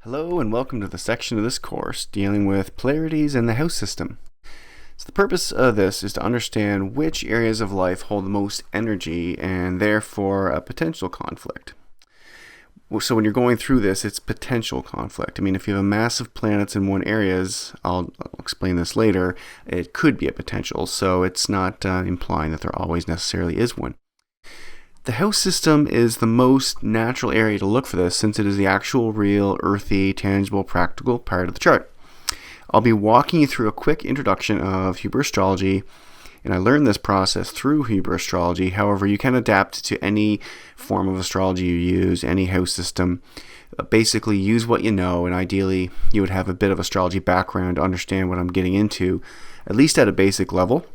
Hello and welcome to the section of this course dealing with polarities in the house system. So the purpose of this is to understand which areas of life hold the most energy and therefore a potential conflict. So when you're going through this, it's potential conflict. I mean, if you have massive planets in one area, I'll explain this later, it could be a potential, so it's not implying that there always necessarily is one. The house system is the most natural area to look for this since it is the actual, real, earthy, tangible, practical part of the chart. I'll be walking you through a quick introduction of Hebrew astrology, and I learned this process through Hebrew astrology. However, you can adapt to any form of astrology you use, any house system. Basically, use what you know, and ideally, you would have a bit of astrology background to understand what I'm getting into, at least at a basic level.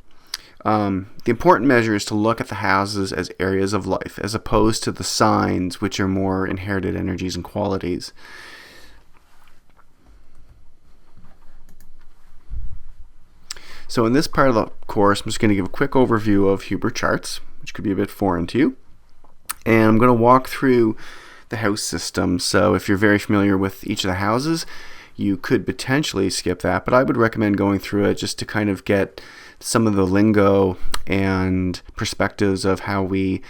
The important measure is to look at the houses as areas of life, as opposed to the signs, which are more inherited energies and qualities. So in this part of the course, I'm just going to give a quick overview of Hebrew charts, which could be a bit foreign to you. And I'm going to walk through the house system. So if you're very familiar with each of the houses, you could potentially skip that, but I would recommend going through it just to kind of get some of the lingo and perspectives of how we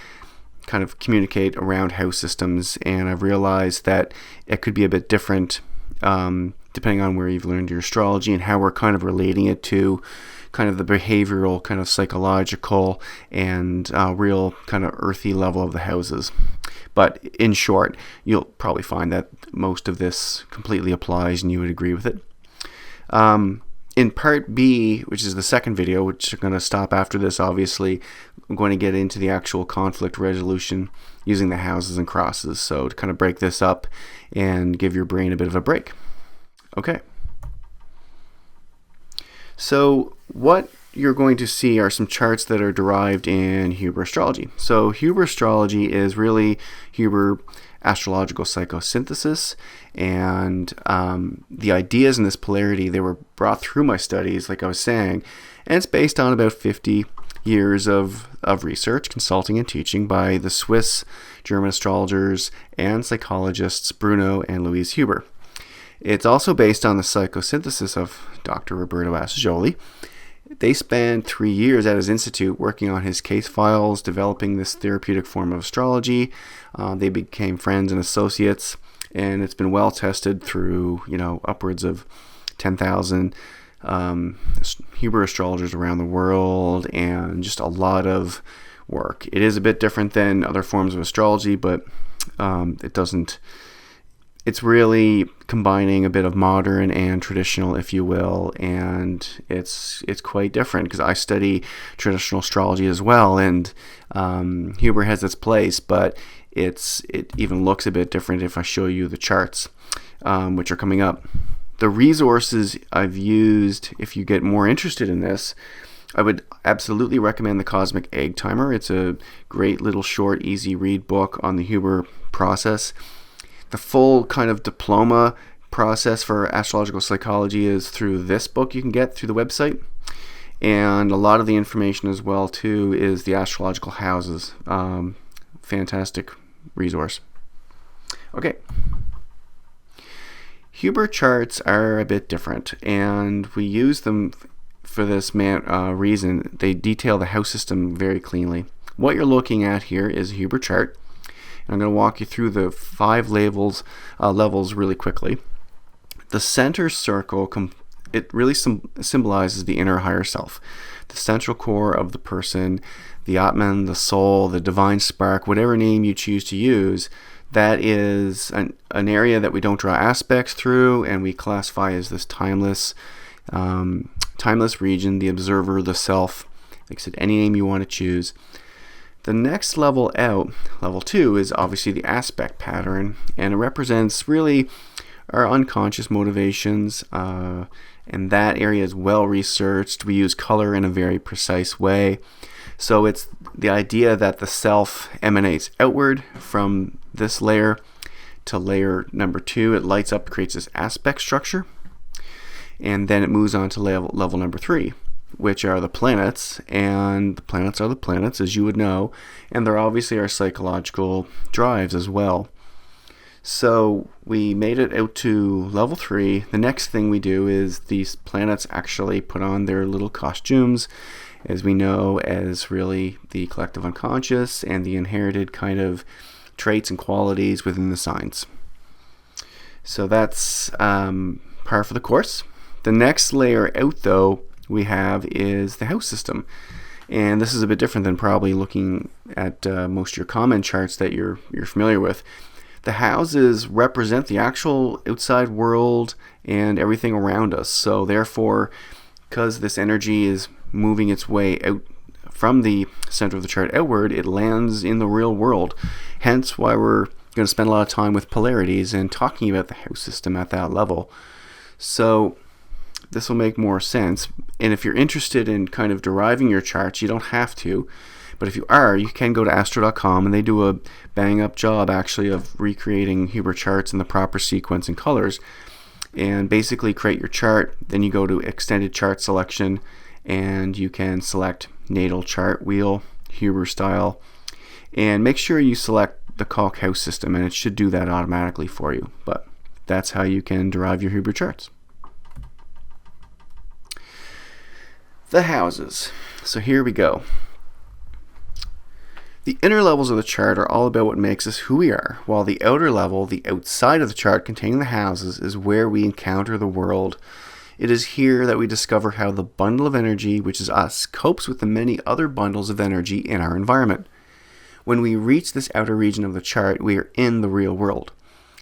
kind of communicate around house systems. And I've realized that it could be a bit different depending on where you've learned your astrology and how we're kind of relating it to kind of the behavioral, kind of psychological and real kind of earthy level of the houses. But in short, you'll probably find that most of this completely applies and you would agree with it. In part B, which is the second video, which I'm going to stop after this, obviously, I'm going to get into the actual conflict resolution using the houses and crosses. So to kind of break this up and give your brain a bit of a break. Okay. So what you're going to see are some charts that are derived in Hebrew astrology. So Hebrew astrology is really Hebrew astrological psychosynthesis, and the ideas in this polarity, they were brought through my studies, like I was saying, and it's based on about 50 years of research, consulting, and teaching by the Swiss German astrologers and psychologists Bruno and Louise Huber. It's also based on the psychosynthesis of Dr. Roberto Assagioli. They spent 3 years at his institute working on his case files, developing this therapeutic form of astrology. They became friends and associates, and it's been well tested through, upwards of 10,000 Hebrew astrologers around the world, and just a lot of work. It is a bit different than other forms of astrology, but it's really combining a bit of modern and traditional, if you will, and it's quite different because I study traditional astrology as well, and Huber has its place, but it even looks a bit different if I show you the charts, which are coming up. The resources I've used, if you get more interested in this, I would absolutely recommend the Cosmic Egg Timer. It's a great little short, easy read book on the Huber process. The full kind of diploma process for astrological psychology is through this book you can get through the website. And a lot of the information as well, too, is the astrological houses. Fantastic resource. Okay. Huber charts are a bit different, and we use them for this reason. They detail the house system very cleanly. What you're looking at here is a Huber chart. I'm going to walk you through the 5 levels really quickly. The center circle, it really symbolizes the inner higher self, the central core of the person, the Atman, the soul, the divine spark, whatever name you choose to use. That is an area that we don't draw aspects through, and we classify as this timeless region, the observer, the self. Like I said, any name you want to choose. The next level out, level 2, is obviously the aspect pattern, and it represents really our unconscious motivations, and that area is well researched. We use color in a very precise way. So it's the idea that the self emanates outward from this layer to layer number 2. It lights up, creates this aspect structure, and then it moves on to level number 3. Which are the planets, and the planets are the planets, as you would know, and they're obviously our psychological drives as well. So we made it out to level 3. The next thing we do is these planets actually put on their little costumes, as we know, as really the collective unconscious and the inherited kind of traits and qualities within the signs. So that's par for the course. The next layer out, though, we have is the house system. And this is a bit different than probably looking at most of your common charts that you're familiar with. The houses represent the actual outside world and everything around us. So therefore, because this energy is moving its way out from the center of the chart outward, it lands in the real world. Hence why we're going to spend a lot of time with polarities and talking about the house system at that level. So this will make more sense. And if you're interested in kind of deriving your charts, you don't have to. But if you are, you can go to astro.com, and they do a bang-up job actually of recreating Huber charts in the proper sequence and colors. And basically create your chart. Then you go to extended chart selection, and you can select natal chart wheel, Huber style, and make sure you select the Calc house system, and it should do that automatically for you. But that's how you can derive your Huber charts. The houses. So here we go. The inner levels of the chart are all about what makes us who we are, while the outer level, the outside of the chart containing the houses, is where we encounter the world. It is here that we discover how the bundle of energy, which is us, copes with the many other bundles of energy in our environment. When we reach this outer region of the chart, we are in the real world.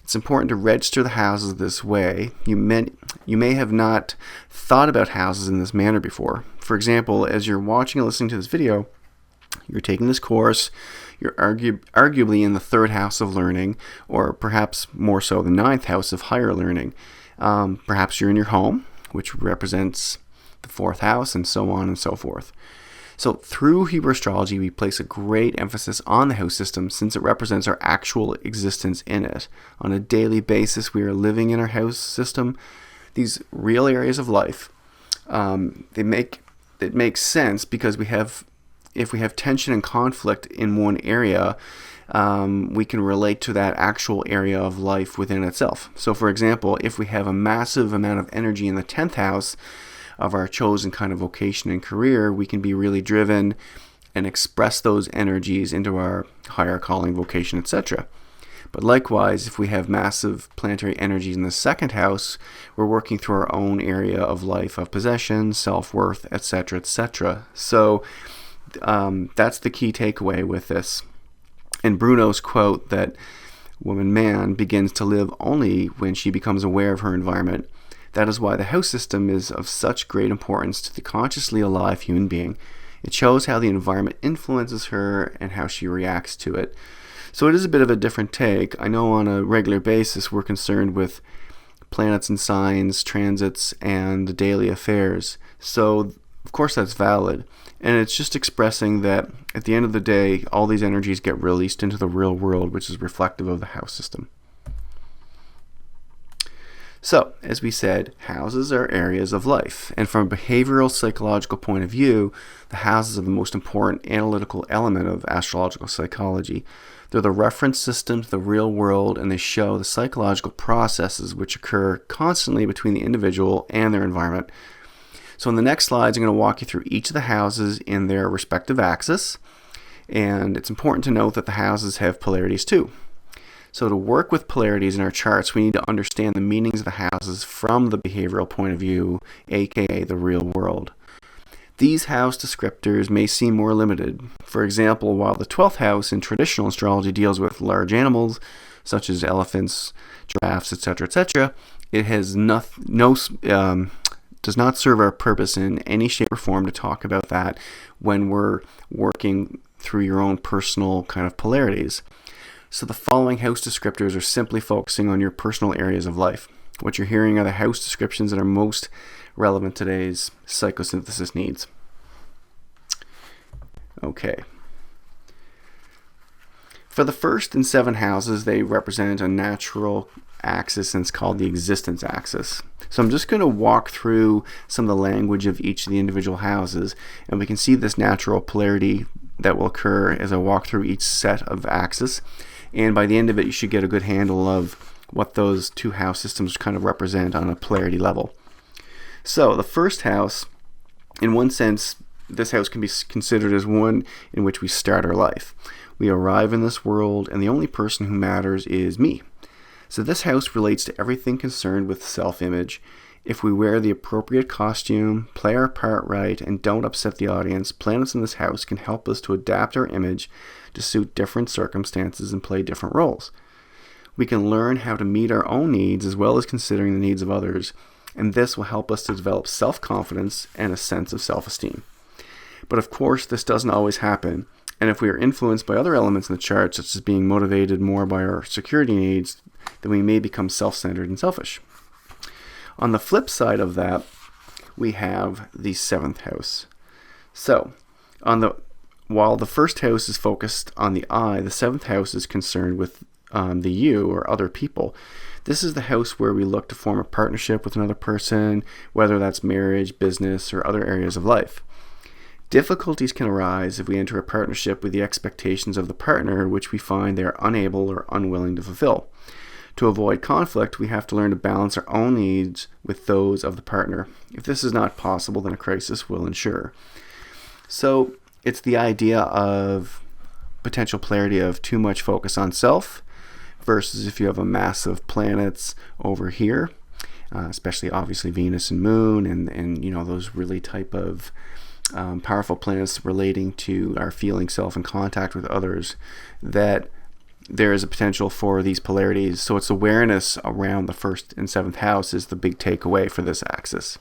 It's important to register the houses this way. You may have not thought about houses in this manner before. For example, as you're watching and listening to this video, you're taking this course, you're arguably in the 3rd house of learning, or perhaps more so the 9th house of higher learning. Perhaps you're in your home, which represents the 4th house, and so on and so forth. So through Hebrew astrology, we place a great emphasis on the house system since it represents our actual existence in it. On a daily basis, we are living in our house system. These real areas of life, it makes sense because if we have tension and conflict in one area, we can relate to that actual area of life within itself. So for example, if we have a massive amount of energy in the 10th house of our chosen kind of vocation and career, we can be really driven and express those energies into our higher calling, vocation, etc. But likewise, if we have massive planetary energies in the 2nd house, we're working through our own area of life of possession, self-worth, etc., etc. So that's the key takeaway with this. And Bruno's quote that woman-man begins to live only when she becomes aware of her environment. That is why the house system is of such great importance to the consciously alive human being. It shows how the environment influences her and how she reacts to it. So it is a bit of a different take. I know on a regular basis we're concerned with planets and signs, transits, and the daily affairs. So of course that's valid. And it's just expressing that at the end of the day, all these energies get released into the real world, which is reflective of the house system. So, as we said, houses are areas of life. And from a behavioral psychological point of view, the houses are the most important analytical element of astrological psychology. They're the reference system to the real world, and they show the psychological processes which occur constantly between the individual and their environment. So in the next slides, I'm going to walk you through each of the houses in their respective axis. And it's important to note that the houses have polarities too. So to work with polarities in our charts, we need to understand the meanings of the houses from the behavioral point of view, aka the real world. These house descriptors may seem more limited. For example, while the 12th house in traditional astrology deals with large animals, such as elephants, giraffes, etc., it has does not serve our purpose in any shape or form to talk about that when we're working through your own personal kind of polarities. So the following house descriptors are simply focusing on your personal areas of life. What you're hearing are the house descriptions that are most relevant to today's psychosynthesis needs. Okay. For the 1st and 7th houses, they represent a natural axis, and it's called the existence axis. So I'm just going to walk through some of the language of each of the individual houses, and we can see this natural polarity that will occur as I walk through each set of axis. And by the end of it, you should get a good handle of what those two house systems kind of represent on a polarity level. So the first house, in one sense, this house can be considered as one in which we start our life. We arrive in this world, and the only person who matters is me. So this house relates to everything concerned with self-image. If we wear the appropriate costume, play our part right, and don't upset the audience, planets in this house can help us to adapt our image to suit different circumstances and play different roles. We can learn how to meet our own needs as well as considering the needs of others, and this will help us to develop self-confidence and a sense of self-esteem. But of course, this doesn't always happen, and if we are influenced by other elements in the chart, such as being motivated more by our security needs, then we may become self-centered and selfish. On the flip side of that, we have the 7th house. So, while the first house is focused on the I, the 7th house is concerned with the you or other people. This is the house where we look to form a partnership with another person, whether that's marriage, business, or other areas of life. Difficulties can arise if we enter a partnership with the expectations of the partner, which we find they are unable or unwilling to fulfill. To avoid conflict, we have to learn to balance our own needs with those of the partner. If this is not possible, then a crisis will ensue. So it's the idea of potential polarity of too much focus on self versus if you have a massive planets over here, especially obviously Venus and Moon and those really type of powerful planets relating to our feeling self in contact with others, that there is a potential for these polarities. So it's awareness around the 1st and 7th house is the big takeaway for this axis.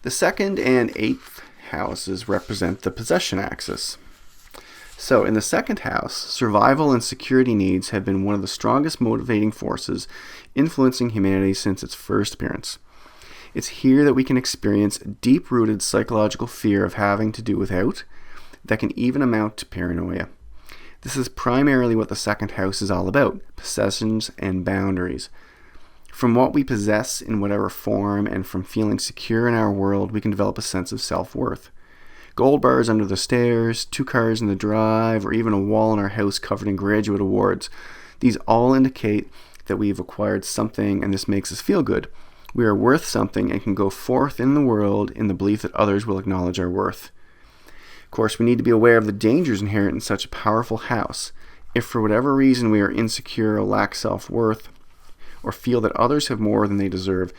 The 2nd and 8th houses represent the possession axis. So in the 2nd house, survival and security needs have been one of the strongest motivating forces influencing humanity since its first appearance. It's here that we can experience deep-rooted psychological fear of having to do without, that can even amount to paranoia. This is primarily what the 2nd house is all about, possessions and boundaries. From what we possess in whatever form and from feeling secure in our world, we can develop a sense of self-worth. Gold bars under the stairs, 2 cars in the drive, or even a wall in our house covered in graduate awards. These all indicate that we've acquired something and this makes us feel good. We are worth something and can go forth in the world in the belief that others will acknowledge our worth. Of course, we need to be aware of the dangers inherent in such a powerful house. If for whatever reason we are insecure or lack self-worth, or feel that others have more than they deserve,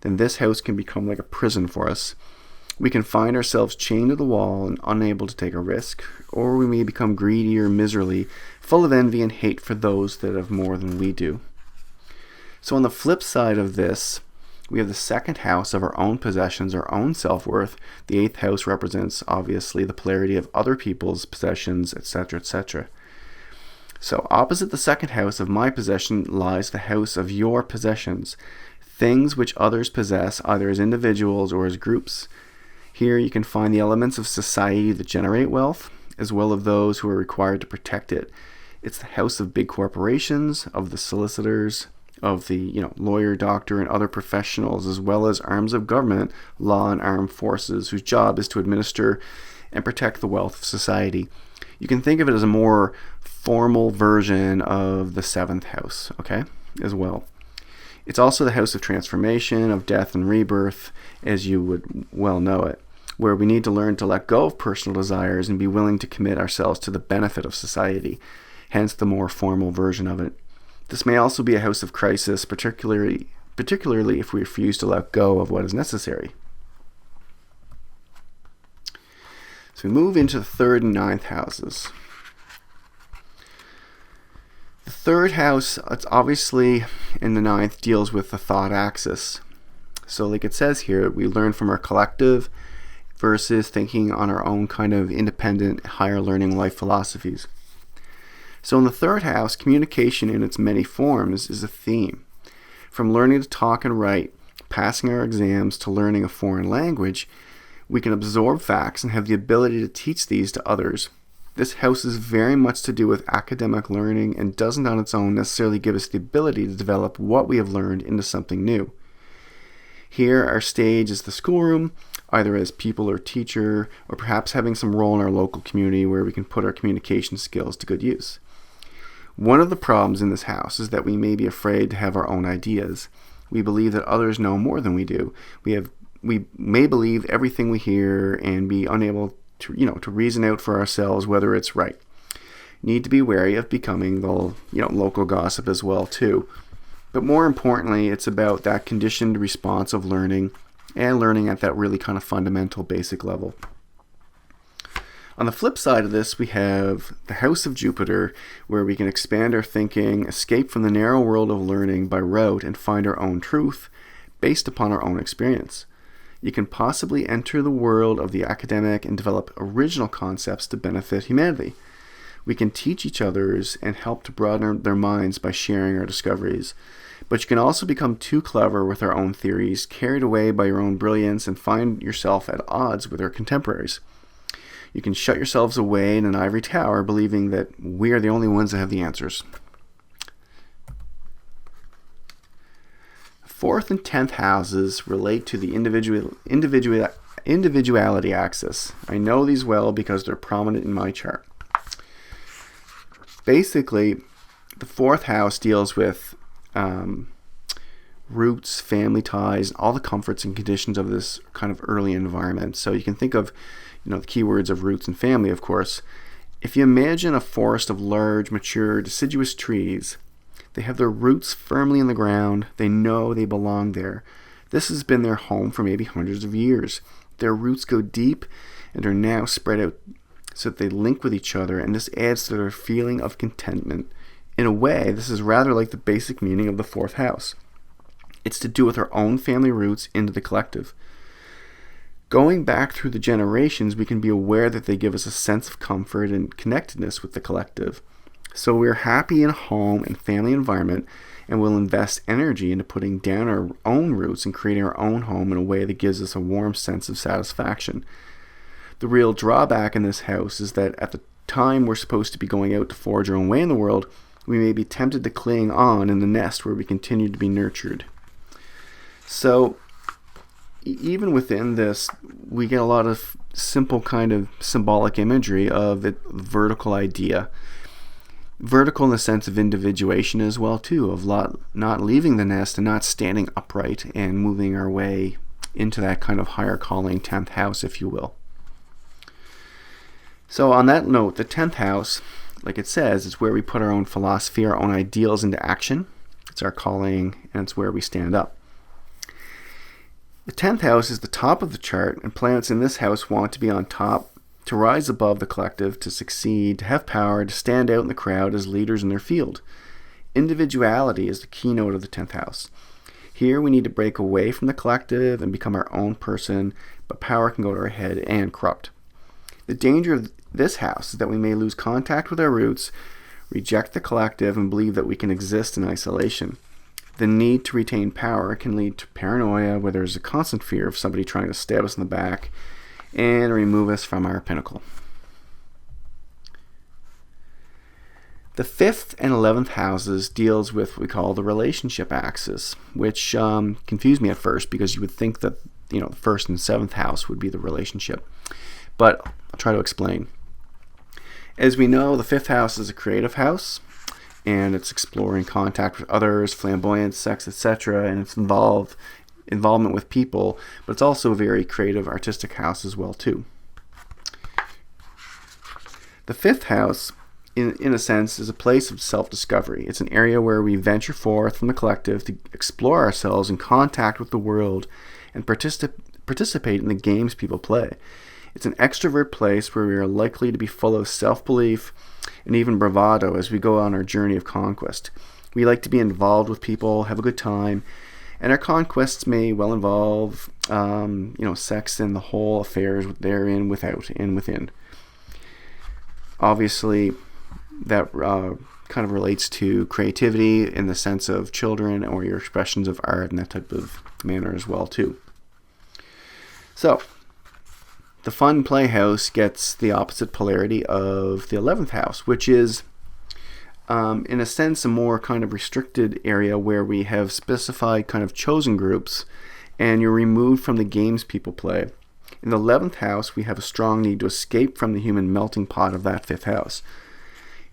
then this house can become like a prison for us. We can find ourselves chained to the wall and unable to take a risk, or we may become greedy or miserly, full of envy and hate for those that have more than we do. So on the flip side of this, we have the 2nd house of our own possessions, our own self-worth. The 8th house represents, obviously, the polarity of other people's possessions, etc., etc. So opposite the 2nd house of my possession lies the house of your possessions, things which others possess either as individuals or as groups. Here you can find the elements of society that generate wealth, as well as those who are required to protect it. It's the house of big corporations, of the solicitors, of the lawyer, doctor, and other professionals, as well as arms of government, law and armed forces, whose job is to administer and protect the wealth of society. You can think of it as a more formal version of the 7th house, okay, as well. It's also the house of transformation, of death and rebirth, as you would well know it, where we need to learn to let go of personal desires and be willing to commit ourselves to the benefit of society, hence the more formal version of it. This may also be a house of crisis, particularly if we refuse to let go of what is necessary. So we move into the 3rd and 9th houses. The 3rd house, it's obviously in the 9th, deals with the thought axis. So like it says here, we learn from our collective versus thinking on our own kind of independent, higher learning life philosophies. So in the 3rd house, communication in its many forms is a theme. From learning to talk and write, passing our exams, to learning a foreign language, we can absorb facts and have the ability to teach these to others. This house is very much to do with academic learning and doesn't on its own necessarily give us the ability to develop what we have learned into something new. Here, our stage is the schoolroom, either as pupil or teacher, or perhaps having some role in our local community where we can put our communication skills to good use. One of the problems in this house is that we may be afraid to have our own ideas. We believe that others know more than we do. We may believe everything we hear and be unable to reason out for ourselves whether it's right. Need to be wary of becoming the local gossip as well too. But more importantly, it's about that conditioned response of learning, and learning at that really kind of fundamental basic level. On the flip side of this, we have the House of Jupiter, where we can expand our thinking, escape from the narrow world of learning by rote, and find our own truth based upon our own experience. You can possibly enter the world of the academic and develop original concepts to benefit humanity. We can teach each others and help to broaden their minds by sharing our discoveries. But you can also become too clever with our own theories, carried away by your own brilliance, and find yourself at odds with our contemporaries. You can shut yourselves away in an ivory tower, believing that we are the only ones that have the answers. 4th and 10th houses relate to the individuality axis. I know these well because they're prominent in my chart. Basically, the 4th house deals with roots, family ties, all the comforts and conditions of this kind of early environment. So you can think of the keywords of roots and family, of course. If you imagine a forest of large, mature, deciduous trees, they have their roots firmly in the ground. They know they belong there. This has been their home for maybe hundreds of years. Their roots go deep and are now spread out so that they link with each other, and this adds to their feeling of contentment. In a way, this is rather like the basic meaning of the 4th house. It's to do with our own family roots into the collective. Going back through the generations, we can be aware that they give us a sense of comfort and connectedness with the collective. So we're happy in a home and family environment, and we'll invest energy into putting down our own roots and creating our own home in a way that gives us a warm sense of satisfaction. The real drawback in this house is that at the time we're supposed to be going out to forge our own way in the world, we may be tempted to cling on in the nest where we continue to be nurtured. So even within this, we get a lot of simple kind of symbolic imagery of the vertical idea. Vertical in the sense of individuation as well too, of not leaving the nest and not standing upright and moving our way into that kind of higher calling 10th house, if you will. So on that note, the 10th house, like it says, is where we put our own philosophy, our own ideals into action. It's our calling, and it's where we stand up. The 10th house is the top of the chart, and planets in this house want to be on top, to rise above the collective, to succeed, to have power, to stand out in the crowd as leaders in their field. Individuality is the keynote of the 10th house. Here we need to break away from the collective and become our own person, but power can go to our head and corrupt. The danger of this house is that we may lose contact with our roots, reject the collective, and believe that we can exist in isolation. The need to retain power can lead to paranoia, where there's a constant fear of somebody trying to stab us in the back and remove us from our pinnacle. The 5th and 11th houses deals with what we call the relationship axis, which confused me at first because you would think that the 1st and 7th house would be the relationship. But I'll try to explain. As we know, the 5th house is a creative house, and it's exploring contact with others, flamboyance, sex, etc., and it's involvement with people, but it's also a very creative, artistic house as well too. The 5th house, in a sense, is a place of self-discovery. It's an area where we venture forth from the collective to explore ourselves in contact with the world and participate in the games people play. It's an extrovert place where we are likely to be full of self-belief and even bravado as we go on our journey of conquest. We like to be involved with people, have a good time, and our conquests may well involve, sex and the whole affairs therein, without, and within. Obviously, that kind of relates to creativity in the sense of children or your expressions of art in that type of manner as well too. So, the fun playhouse gets the opposite polarity of the 11th house, which is, in a sense, a more kind of restricted area where we have specified kind of chosen groups and you're removed from the games people play. In the 11th house, we have a strong need to escape from the human melting pot of that 5th house.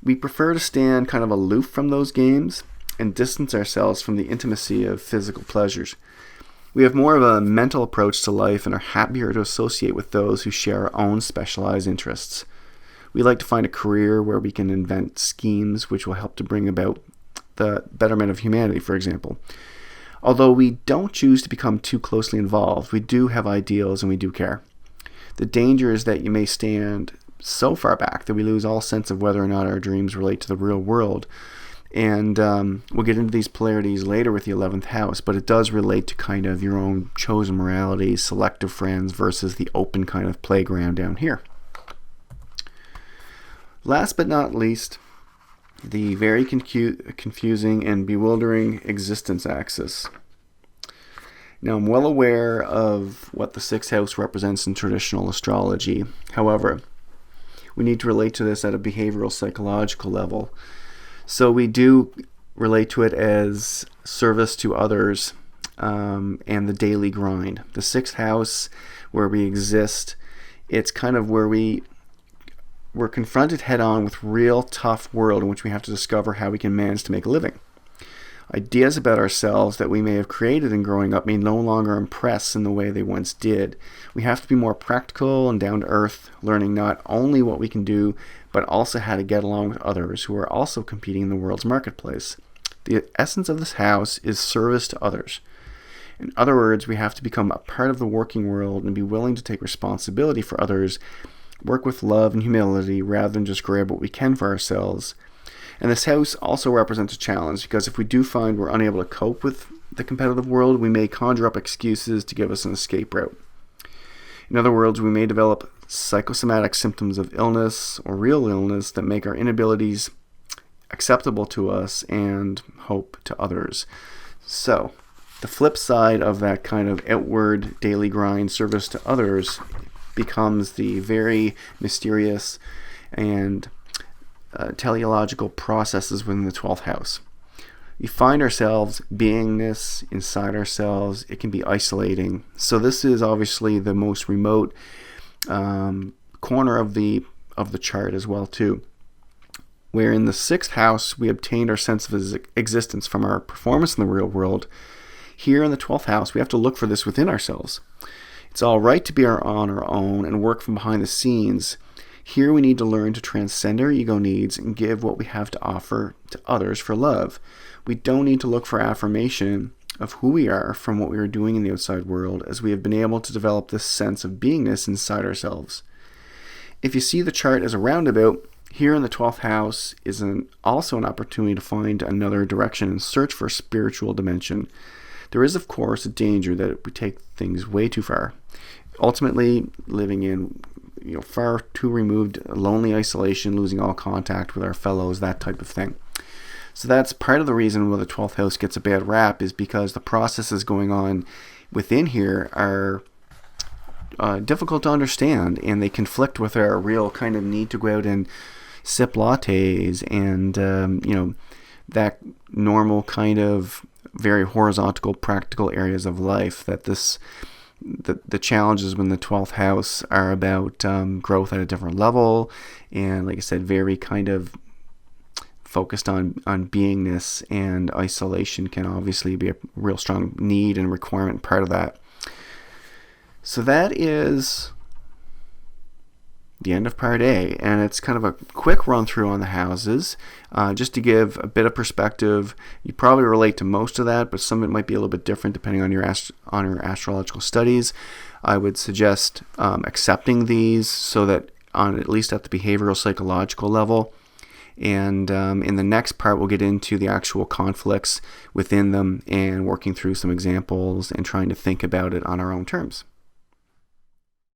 We prefer to stand kind of aloof from those games and distance ourselves from the intimacy of physical pleasures. We have more of a mental approach to life and are happier to associate with those who share our own specialized interests. We like to find a career where we can invent schemes which will help to bring about the betterment of humanity, for example. Although we don't choose to become too closely involved, we do have ideals and we do care. The danger is that you may stand so far back that we lose all sense of whether or not our dreams relate to the real world. And we'll get into these polarities later with the 11th house, but it does relate to kind of your own chosen morality, selective friends versus the open kind of playground down here. Last but not least, the very confusing and bewildering existence axis. Now, I'm well aware of what the 6th house represents in traditional astrology. However, we need to relate to this at a behavioral psychological level. So we do relate to it as service to others and the daily grind. The 6th house, where we exist, it's kind of where we're confronted head on with real tough world in which we have to discover how we can manage to make a living. Ideas about ourselves that we may have created in growing up may no longer impress in the way they once did. We have to be more practical and down to earth, learning not only what we can do, but also how to get along with others who are also competing in the world's marketplace. The essence of this house is service to others. In other words, we have to become a part of the working world and be willing to take responsibility for others, work with love and humility rather than just grab what we can for ourselves. And this house also represents a challenge because if we do find we're unable to cope with the competitive world, we may conjure up excuses to give us an escape route. In other words, we may develop psychosomatic symptoms of illness or real illness that make our inabilities acceptable to us and hope to others. So, the flip side of that kind of outward daily grind service to others becomes the very mysterious and teleological processes within the 12th house. We find ourselves beingness inside ourselves. It can be isolating. So this is obviously the most remote corner of the chart as well too. Where in the 6th house we obtained our sense of existence from our performance in the real world. Here in the 12th house we have to look for this within ourselves. It's all right to be on our own and work from behind the scenes. Here we need to learn to transcend our ego needs and give what we have to offer to others for love. We don't need to look for affirmation of who we are from what we are doing in the outside world, as we have been able to develop this sense of beingness inside ourselves. If you see the chart as a roundabout, here in the 12th house is also an opportunity to find another direction and search for a spiritual dimension. There is, of course, a danger that we take things way too far, ultimately living in far too removed, lonely isolation, losing all contact with our fellows, that type of thing. So that's part of the reason why the 12th house gets a bad rap, is because the processes going on within here are difficult to understand, and they conflict with our real kind of need to go out and sip lattes and that normal kind of very horizontal, practical areas of life. That the challenges within the 12th house are about growth at a different level, and like I said, very kind of focused on beingness, and isolation can obviously be a real strong need and requirement part of that. So that is the end of part A, and it's kind of a quick run through on the houses, just to give a bit of perspective. You probably relate to most of that, but some of it might be a little bit different depending on your astrological studies. I would suggest accepting these so that at least at the behavioral psychological level. And in the next part, we'll get into the actual conflicts within them and working through some examples and trying to think about it on our own terms.